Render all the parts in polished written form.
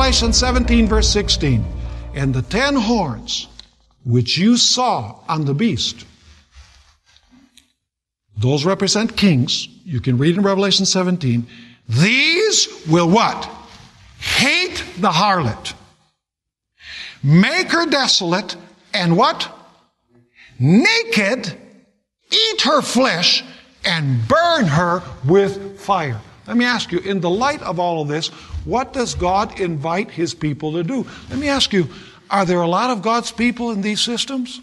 Revelation 17, verse 16. And the 10 horns which you saw on the beast, those represent kings. You can read in Revelation 17. These will what? Hate the harlot, make her desolate, and what? Naked, eat her flesh, and burn her with fire. Let me ask you, in the light of all of this, what does God invite His people to do? Let me ask you, are there a lot of God's people in these systems?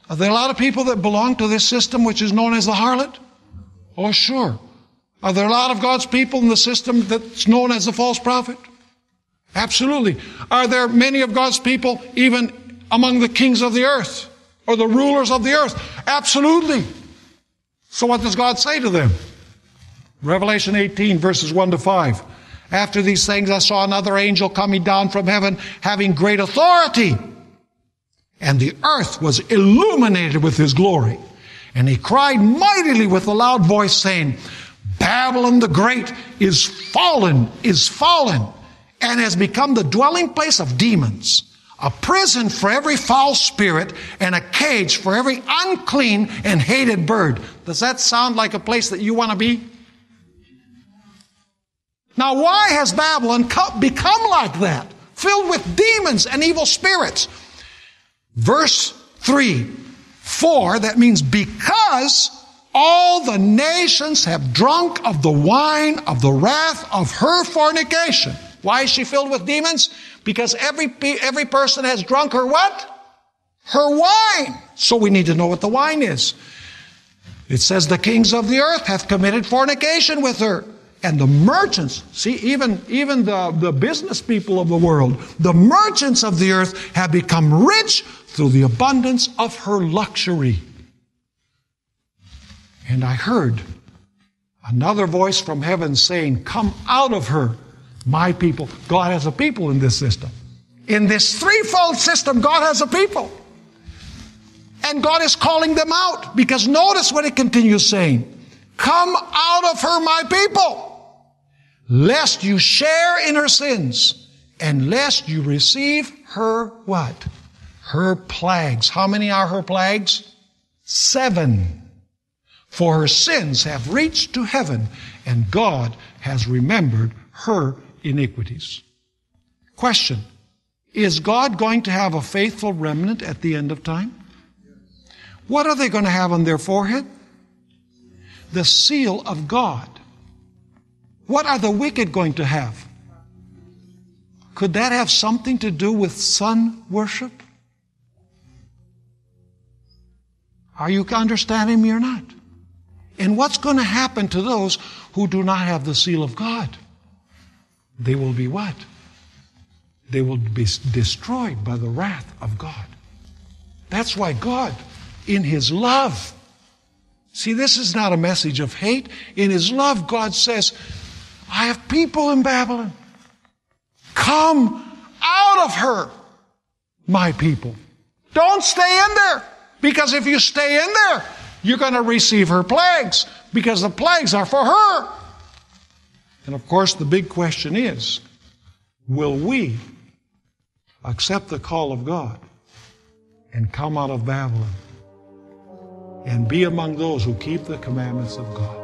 Are there a lot of people that belong to this system which is known as the harlot? Oh, sure. Are there a lot of God's people in the system that's known as the false prophet? Absolutely. Are there many of God's people even among the kings of the earth or the rulers of the earth? Absolutely. So what does God say to them? Revelation 18, verses 1 to 5. After these things I saw another angel coming down from heaven, having great authority. And the earth was illuminated with his glory. And he cried mightily with a loud voice, saying, Babylon the Great is fallen, and has become the dwelling place of demons, a prison for every foul spirit, and a cage for every unclean and hated bird. Does that sound like a place that you want to be? Now, why has Babylon become like that? Filled with demons and evil spirits. Verse 3, for, that means because all the nations have drunk of the wine of the wrath of her fornication. Why is she filled with demons? Because every person has drunk her what? Her wine. So we need to know what the wine is. It says the kings of the earth have committed fornication with her. And the merchants, see, even the business people of the world, the merchants of the earth have become rich through the abundance of her luxury. And I heard another voice from heaven saying, come out of her, my people. God has a people in this system. In this threefold system, God has a people. And God is calling them out, because notice what it continues saying. Come out of her, my people, lest you share in her sins, and lest you receive her what? Her plagues. How many are her plagues? 7. For her sins have reached to heaven, and God has remembered her iniquities. Question. Is God going to have a faithful remnant at the end of time? What are they going to have on their forehead? The seal of God. What are the wicked going to have? Could that have something to do with sun worship? Are you understanding me or not? And what's going to happen to those who do not have the seal of God? They will be what? They will be destroyed by the wrath of God. That's why God, in His love, see, this is not a message of hate. In His love, God says, I have people in Babylon. Come out of her, my people. Don't stay in there. Because if you stay in there, you're going to receive her plagues. Because the plagues are for her. And of course, the big question is, will we accept the call of God and come out of Babylon and be among those who keep the commandments of God?